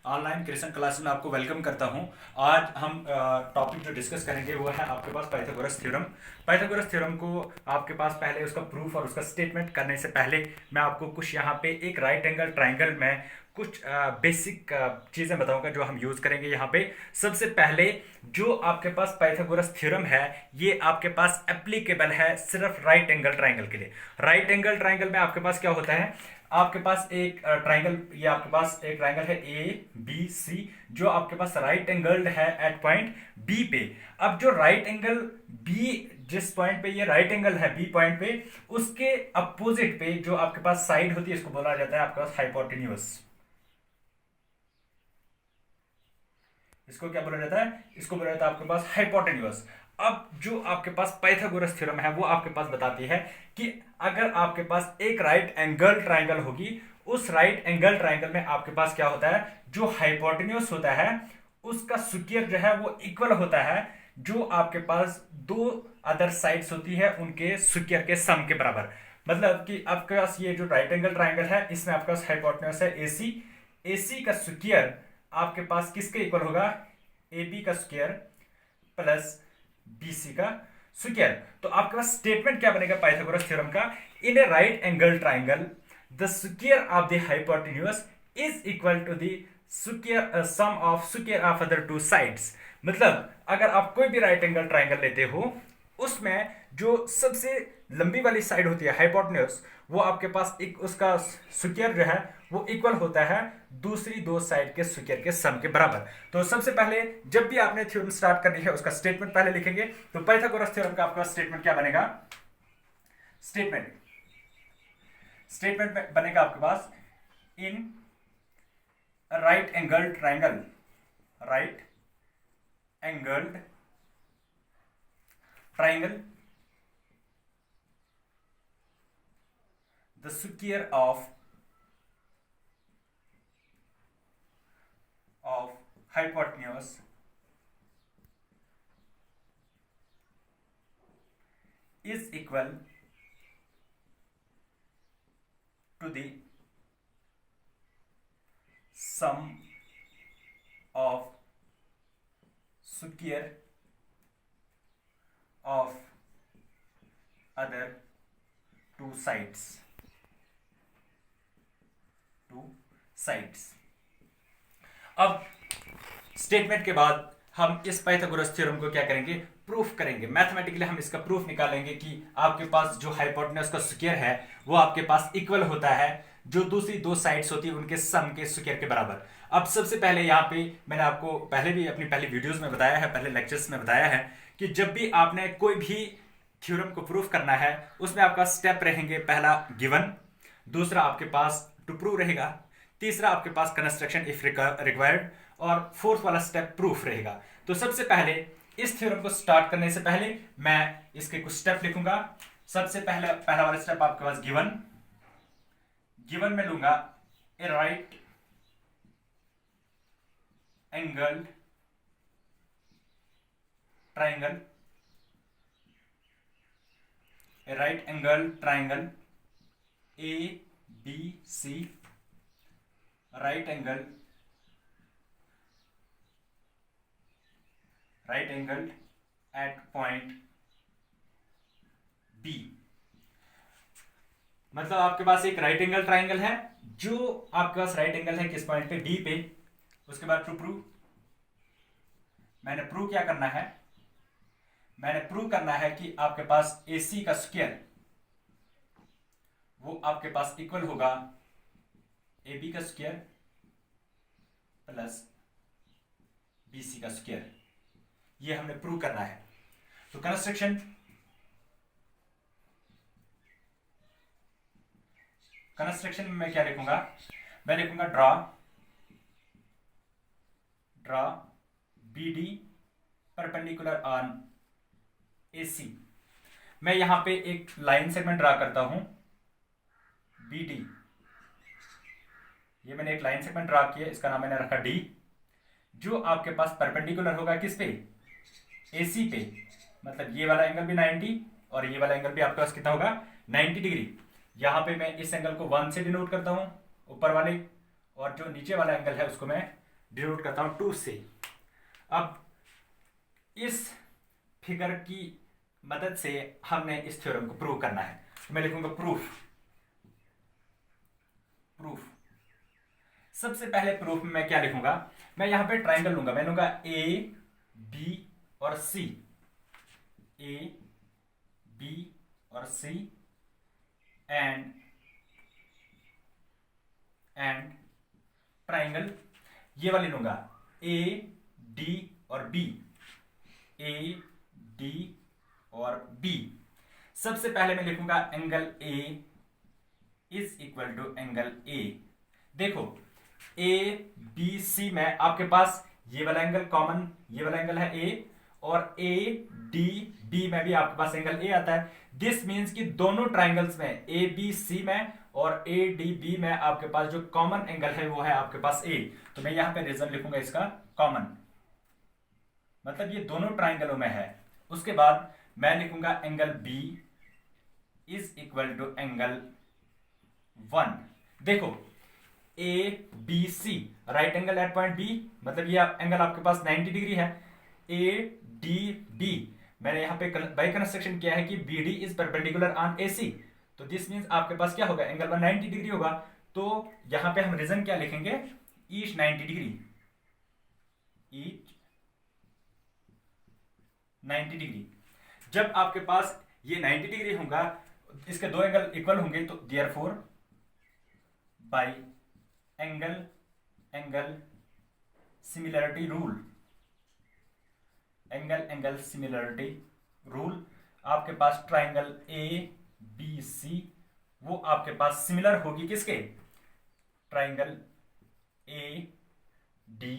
Online creation class में आपको welcome करता हूं। आज हम टॉपिक जो डिस्कस करेंगे वो है आपके पास पाइथागोरस थ्योरम। पाइथागोरस थ्योरम को आपके पास पहले उसका प्रूफ और उसका स्टेटमेंट करने से पहले मैं आपको कुछ यहाँ पे एक राइट एंगल ट्राइंगल में कुछ बेसिक चीज़ें बताऊंगा जो हम यूज़ करेंगे यहाँ पे। सबसे पहले जो आपके पास पाइथागोरस थ्योरम है ये आपके पास एप्लीकेबल है सिर्फ राइट एंगल ट्राइंगल के लिए। राइट एंगल ट्राइंगल में आपके पास क्या होता है, आपके पास एक ट्राइंगल, ये आपके पास एक ट्राइंगल है ए बी सी जो आपके पास राइट एंगल्ड है एट पॉइंट बी पे। अब जो राइट एंगल बी, जिस पॉइंट पे ये राइट एंगल है बी पॉइंट पे, उसके अपोजिट पे जो आपके पास साइड होती है इसको बोला जाता है आपके पास हाइपोटेन्यूस। इसको क्या बोला जाता है, इसको बोला जाता है आपके पास हाइपोटेन्यूस। अब जो आपके पास पाइथागोरस थ्योरम है वो आपके पास बताती है कि अगर आपके पास एक राइट एंगल ट्राइंगल होगी, उस राइट एंगल ट्राइंगल में आपके पास क्या होता है, जो हाइपोटेन्यूस होता है उसका स्क्वायर जो है वो इक्वल होता है जो आपके पास दो अदर साइड्स होती है उनके स्क्वायर के सम के बराबर। मतलब कि आपके पास ये जो राइट एंगल ट्राइंगल है इसमें आपके पास हाइपोटेन्यूस है एसी, एसी का स्क्वायर आपके पास किसके इक्वल होगा, ए बी का स्क्वायर प्लस बीसी का स्क्वायर। तो आपके पास स्टेटमेंट क्या बनेगा पाइथागोरस थ्योरम का, in a right angle triangle the square of the hypotenuse is equal to the square sum of square of other two sides. मतलब अगर आप कोई भी राइट एंगल ट्राइंगल लेते हो उसमें जो सबसे लंबी वाली साइड होती है हाइपोटेन्यूस, वो आपके पास एक उसका स्क्वायर जो है वो इक्वल होता है दूसरी दो साइड के स्क्वायर के सम के बराबर। तो सबसे पहले जब भी आपने थ्योरम स्टार्ट करनी है उसका स्टेटमेंट पहले लिखेंगे। तो पाइथागोरस थ्योरम का आपका स्टेटमेंट क्या बनेगा, स्टेटमेंट स्टेटमेंट बनेगा आपके पास in right angle triangle, right angled triangle the square of hypotenuse is equal to the sum of square of other two sides, अब स्टेटमेंट के बाद हम इस पाइथागोरस थ्योरम को क्या करेंगे, प्रूफ करेंगे। मैथमेटिकली हम इसका प्रूफ निकालेंगे कि आपके पास जो हाइपोटेन्यूस का स्क्वायर है वो आपके पास इक्वल होता है जो दूसरी दो साइड्स होती है उनके सम के स्क्वायर के बराबर। अब सबसे पहले यहाँ पे मैंने आपको पहले भी अपनी पहली वीडियोस में बताया है, पहले लेक्चर्स में बताया है कि जब भी आपने कोई भी थ्योरम को प्रूफ करना है उसमें आपका स्टेप रहेंगे, पहला गिवन, दूसरा आपके पास टू प्रूव रहेगा, तीसरा आपके पास कंस्ट्रक्शन इफ रिक्वायर्ड, और फोर्थ वाला स्टेप प्रूफ रहेगा। तो सबसे पहले इस थ्योरम को स्टार्ट करने से पहले मैं इसके कुछ स्टेप लिखूंगा। सबसे पहला वाला स्टेप आपके पास गिवन, गिवन में लूंगा a right angle triangle, a right angle triangle A B C, right angle at point B। मतलब आपके पास एक राइट एंगल ट्राइंगल है जो आपके पास राइट एंगल है किस पॉइंट पे, B पे। उसके बाद टू प्रूव, मैंने प्रूव क्या करना है, मैंने प्रूव करना है कि आपके पास AC का स्क्वायर वो आपके पास इक्वल होगा AB का स्क्वायर प्लस BC का स्क्वायर। ये हमने प्रूव करना है। तो कंस्ट्रक्शन में मैं क्या लिखूंगा, मैं लिखूंगा draw BD perpendicular on AC। मैं यहां पे एक लाइन सेगमेंट ड्रा करता हूं BD, ये मैंने एक लाइन सेगमेंट ड्रा किया, इसका नाम मैंने रखा D, जो आपके पास परपेंडिकुलर होगा किस पे, AC पे। मतलब ये वाला एंगल भी 90 और ये वाला एंगल भी आपके पास कितना होगा, 90 डिग्री। यहां पे मैं इस एंगल को 1 से डिनोट करता हूं ऊपर वाले, और जो नीचे वाला एंगल है उसको मैं डिनोट करता हूं 2 से। अब इस फिगर की मदद से हमने इस थ्योरम को प्रूव करना है, तो मैं लिखूंगा प्रूफ। प्रूफ सबसे पहले प्रूफ में मैं क्या लिखूंगा, मैं यहां पे ट्राइंगल लूंगा, मैं लूंगा ए बी और सी, ए बी और सी एंड ट्राइंगल ये वाली लूंगा ए डी और बी, ए डी और बी। सबसे पहले मैं लिखूंगा angle A is equal to angle A. देखो ए बी सी में आपके पास ये वाला एंगल कॉमन, ये वाला एंगल है ए, और ए डी बी में भी आपके पास एंगल ए आता है। दिस मीन्स कि दोनों ट्राइंगल्स में ए बी सी में और ए डी बी में आपके पास जो कॉमन एंगल है वो है आपके पास ए। तो मैं यहां पे रीजन लिखूंगा इसका कॉमन, मतलब ये दोनों ट्राइंगलों में है। उसके बाद मैं लिखूंगा angle B is equal to angle 1। देखो A B C right angle at point B, मतलब ये एंगल आपके पास 90 डिग्री है। ए डी बी मैंने यहां पे बाई कंस्ट्रक्शन किया है कि B D is perpendicular on A C, तो दिस मीन्स आपके पास क्या होगा, एंगल 190 डिग्री होगा। तो यहां पे हम रीजन क्या लिखेंगे, ईच 90 डिग्री, ईच 90 डिग्री। जब आपके पास ये 90 डिग्री होगा, इसके दो एंगल इक्वल होंगे, तो therefore by angle similarity rule, angle similarity rule, आपके पास ट्राइंगल ए बी सी वो आपके पास सिमिलर होगी किसके, ट्राइंगल ए डी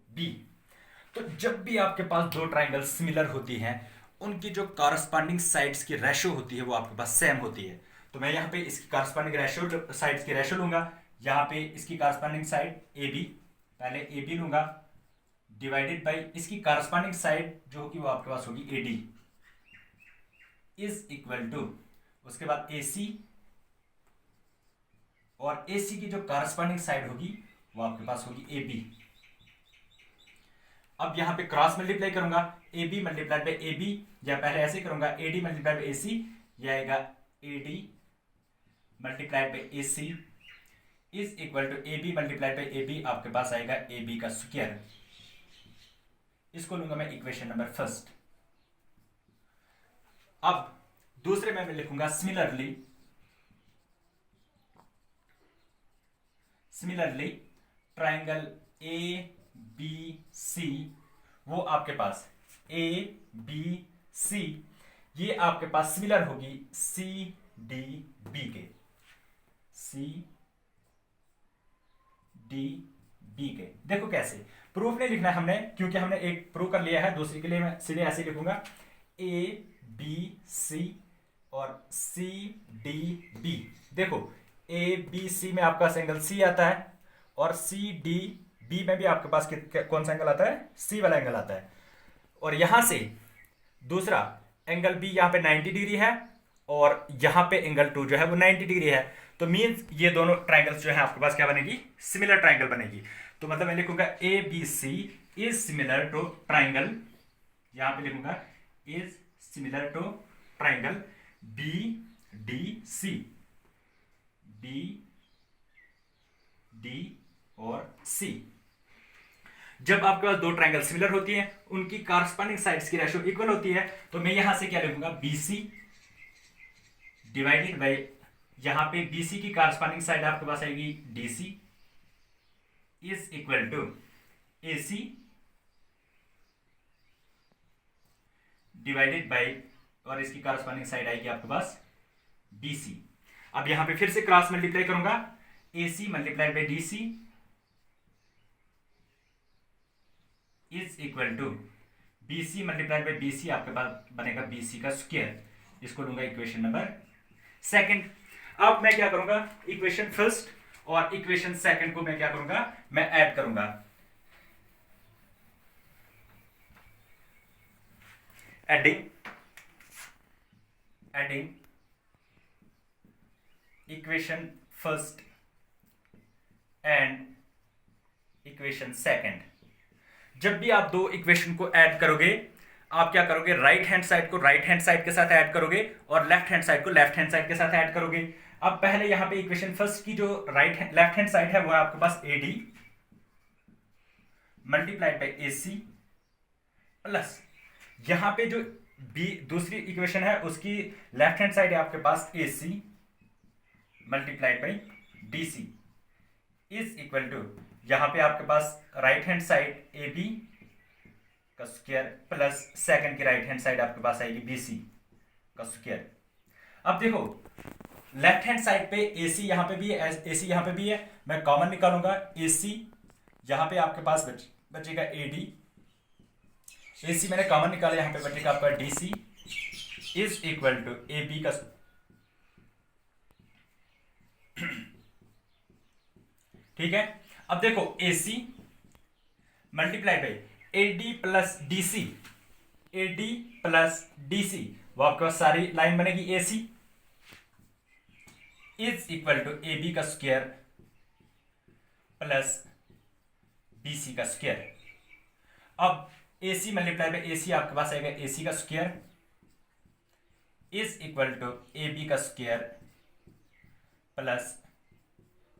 बी। तो जब भी आपके पास दो ट्राइंगल सिमिलर होती हैं, उनकी जो कॉरस्पॉन्डिंग साइड्स की रेशो होती है वो आपके पास सेम होती है। तो मैं यहां पे इसकी कॉरस्पॉन्डिंग रेशो, साइड्स की रेशो लूंगा। यहां पे इसकी कॉरस्पॉन्डिंग साइड ए बी, पहले ए बी लूंगा, डिवाइडेड बाई इसकी कॉरस्पॉन्डिंग साइड जो होगी वो आपके पास होगी A D, is equal to, उसके बाद ए सी, और ए सी की जो कॉरस्पॉन्डिंग साइड होगी वो आपके पास होगी ए बी। अब यहां पे क्रॉस मल्टीप्लाई करूंगा, A B multiplied by A B, या पहले ऐसे करूंगा A D multiplied by A C, यह आएगा A D multiplied by A C is equal to A B multiplied by A B, आपके पास आएगा ए बी का स्क्वायर। इसको लूंगा मैं इक्वेशन नंबर फर्स्ट। अब दूसरे में मैं लिखूंगा similarly triangle A B C, वो आपके पास ए बी सी ये आपके पास सिमिलर होगी सी डी बी के, सी डी बी के। देखो कैसे प्रूफ नहीं लिखना है हमने, क्योंकि हमने एक प्रूव कर लिया है, दूसरी के लिए मैं सीधे ऐसे लिखूंगा ए बी सी और सी डी बी। देखो ए बी सी में आपका एंगल सी आता है, और सी डी बी में भी आपके पास कौन सा एंगल आता है, सी वाला एंगल आता है। और यहां से दूसरा एंगल बी यहां पे 90 डिग्री है, और यहां पे एंगल 2 जो है वो 90 डिग्री है। तो मींस ये दोनों ट्राइंगल्स जो है आपके पास क्या बनेगी, सिमिलर ट्राइंगल बनेगी। तो मतलब मैं लिखूंगा A B C is similar to triangle, यहां पे लिखूंगा is similar to triangle B D C, B D और सी। जब आपके पास दो ट्राइंगल सिमिलर होती हैं, उनकी कॉरस्पॉन्डिंग साइड्स की रेशो इक्वल होती है, तो मैं यहां से क्या लिखूंगा, BC डिवाइडेड बाय, यहां पे BC की कॉरस्पॉन्डिंग साइड आपके पास आएगी DC is equal to AC divided by, और इसकी कॉरस्पॉन्डिंग साइड आएगी आपके पास BC। अब यहां पे फिर से क्रॉस मल्टीप्लाई करूंगा, AC multiplied by DC is equal to BC multiplied by BC, आपके पास बनेगा BC का स्क्वायर। इसको लूंगा इक्वेशन नंबर सेकंड। अब मैं क्या करूंगा, इक्वेशन फर्स्ट और इक्वेशन सेकंड को मैं क्या करूंगा, मैं ऐड करूंगा। Adding equation first and equation second, जब भी आप दो इक्वेशन को ऐड करोगे, आप क्या करोगे, राइट हैंड साइड को राइट हैंड साइड के साथ ऐड करोगे और लेफ्ट हैंड साइड को लेफ्ट हैंड साइड के साथ ऐड करोगे। अब पहले यहां पे इक्वेशन फर्स्ट की जो लेफ्ट हैंड साइड है वो है आपके पास AD multiplied by AC plus यहां पे जो बी दूसरी इक्वेशन है उसकी लेफ्ट हैंड साइड है आपके पास AC multiplied by DC is equal to यहां पे आपके पास राइट हैंड साइड AB का स्क्वायर प्लस सेकंड की राइट हैंड साइड आपके पास आएगी BC का स्क्वायर। अब देखो लेफ्ट हैंड साइड पे AC यहां पे भी है, AC यहां पे भी है, मैं कॉमन निकालूंगा AC यहां पे आपके पास बचेगा AD, AC मैंने कॉमन निकाला, यहां पे बचेगा आपका DC is equal to AB का ठीक है। अब देखो AC multiply by AD plus DC, AD plus DC वो आपके पास सारी लाइन बनेगी AC is equal to AB का स्क्वायर प्लस BC का स्क्वायर। अब AC मल्टीप्लाई बाई AC आपके पास आएगा AC का square is equal to AB का स्क्वायर प्लस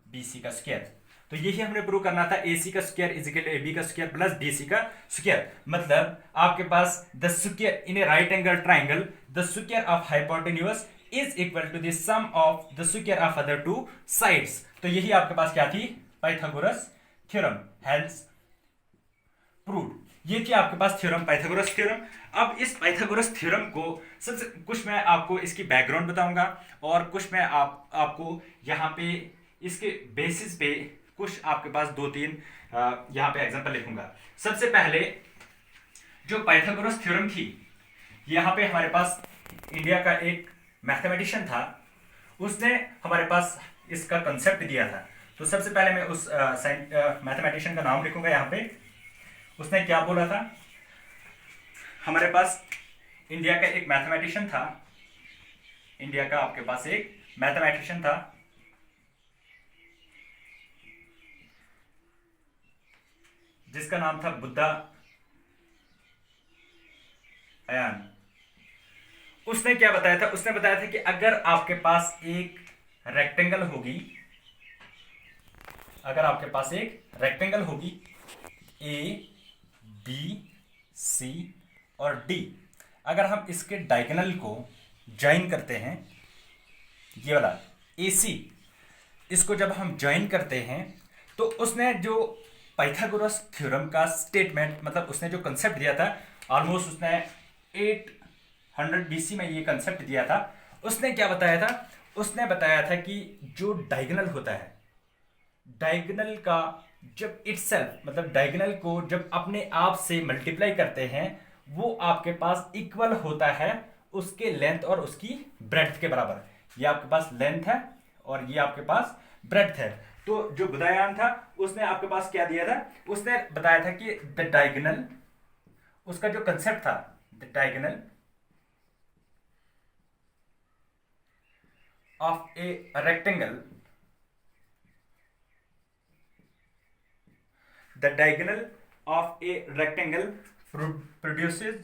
BC का स्क्वायर। तो यही हमने प्रूव करना था, AC का square is equal to AB का स्क्वायर प्लस DC का स्क्वायर। मतलब आपके पास the square in a right angle triangle the square of hypotenuse is equal to the sum of the square of other two sides. तो यही आपके पास क्या थी, पाइथागोरस थ्योरम, हेंस प्रूव्ड। ये थी आपके पास थ्योरम, पाइथागोरस थ्योरम। अब इस पाइथागोरस थ्योरम को सबसे कुछ मैं आपको इसकी बैकग्राउंड बताऊंगा और कुछ मैं आपको यहाँ पे इसके बेसिस पे कुछ आपके पास दो तीन यहाँ पे एग्जांपल लिखूंगा। सबसे पहले जो पाइथागोरस थ्योरम थी, यहाँ पे हमारे पास इंडिया का एक मैथमेटिशियन था, उसने हमारे पास इसका कंसेप्ट दिया था। तो सबसे पहले मैं उस मैथमेटिशियन का नाम लिखूंगा यहाँ पे। उसने क्या बोला था, हमारे पास इंडिया का एक मैथमेटिशियन था, इंडिया का आपके पास एक मैथमेटिशियन था जिसका नाम था बुद्धा अयान। उसने क्या बताया था, उसने बताया था कि अगर आपके पास एक रेक्टेंगल होगी, अगर आपके पास एक रेक्टेंगल होगी A B C और D, अगर हम इसके डायगोनल को ज्वाइन करते हैं, ये वाला AC, इसको जब हम ज्वाइन करते हैं तो उसने जो पाइथागोरस थ्योरम का स्टेटमेंट, मतलब उसने जो कंसेप्ट दिया था, ऑलमोस्ट उसने 800 BC में ये कंसेप्ट दिया था। उसने क्या बताया था, उसने बताया था कि जो डायगोनल होता है, डायगोनल का जब इटसेल्फ, मतलब डायगोनल को जब अपने आप से मल्टीप्लाई करते हैं, वो आपके पास इक्वल होता है उसके लेंथ और उसकी ब्रेड्थ के बराबर। ये आपके पास लेंथ है और ये आपके पास ब्रेड्थ है। तो जो बुद्धायान था उसने आपके पास क्या दिया था, उसने बताया था कि द डायगोनल, उसका जो कंसेप्ट था, the diagonal of a rectangle, the diagonal of a rectangle produces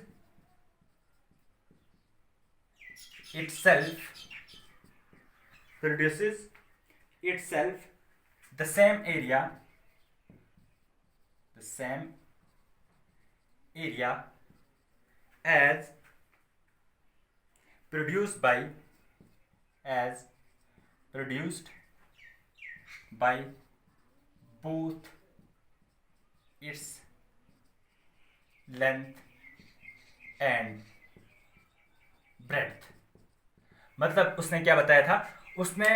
itself the same area as produced by both its length and breadth। मतलब उसने क्या बताया था, उसने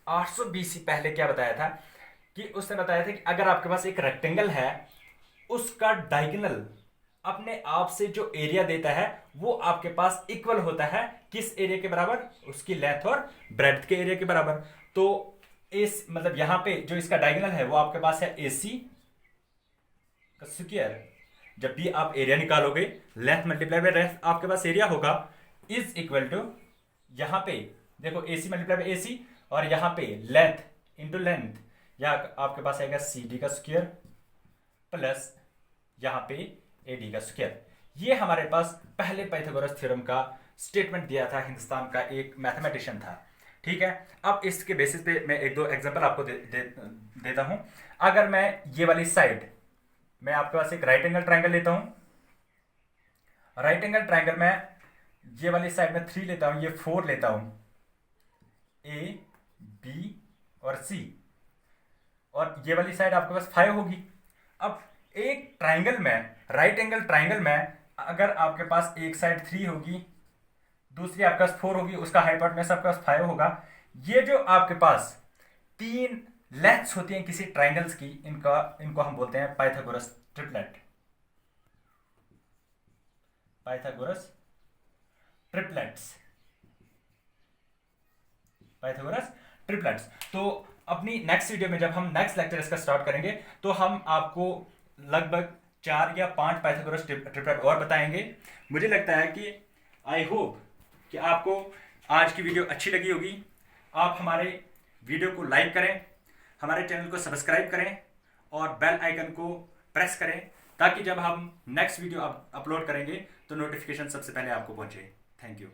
800 BC पहले क्या बताया था कि उसने बताया था कि अगर आपके पास एक रेक्टेंगल है, उसका डायगोनल अपने आप से जो एरिया देता है वो आपके पास इक्वल होता है किस एरिया के बराबर, उसकी लेंथ और ब्रेड्थ के एरिया के बराबर। तो इस मतलब यहां पे जो इसका डायगोनल है वो आपके पास है AC का स्क्वायर। जब भी आप एरिया निकालोगे, लेंथ मल्टीप्लाई बाय ब्रेड्थ आपके पास एरिया होगा, इज इक्वल टू यहां पे देखो AC मल्टीप्लाई बाय AC और यहां पे लेंथ इंटू लेंथ, या आपके पास आएगा CD का स्क्वायर प्लस यहाँ पे AD का स्क्वायर। ये हमारे पास पहले पाइथागोरस थ्योरम का स्टेटमेंट दिया था, हिंदुस्तान का एक मैथमेटिशियन था। ठीक है, अब इसके बेसिस पे मैं एक दो एग्जांपल आपको देता हूं। अगर मैं ये वाली साइड, मैं आपके पास एक राइट एंगल ट्राइंगल लेता हूं, राइट एंगल ट्राइंगल में ये वाली साइड में 3 लेता हूं, ये 4 लेता हूं, A B और C, और ये वाली साइड आपके पास 5 होगी। अब एक ट्राइंगल में, राइट एंगल ट्राइंगल में अगर आपके पास एक साइड 3 होगी, दूसरी आपके पास 4 होगी, उसका हाइपोटेन्यूज आपके पास 5 होगा। ये जो आपके पास 3 लेंथ्स होती हैं किसी ट्राइंगल्स की, इनको हम बोलते हैं Pythagoras triplet. Pythagoras triplets, Pythagoras triplets. तो अपनी नेक्स्ट वीडियो में जब हम नेक्स्ट लेक्चर इसका स्टार्ट करेंगे तो हम आपको लगभग 4 या 5 पाइथागोरस ट्रिपलेट और बताएंगे। मुझे लगता है कि आई होप कि आपको आज की वीडियो अच्छी लगी होगी। आप हमारे वीडियो को लाइक करें, हमारे चैनल को सब्सक्राइब करें और बेल आइकन को प्रेस करें, ताकि जब हम नेक्स्ट वीडियो अपलोड करेंगे तो नोटिफिकेशन सबसे पहले आपको पहुंचे। Thank you.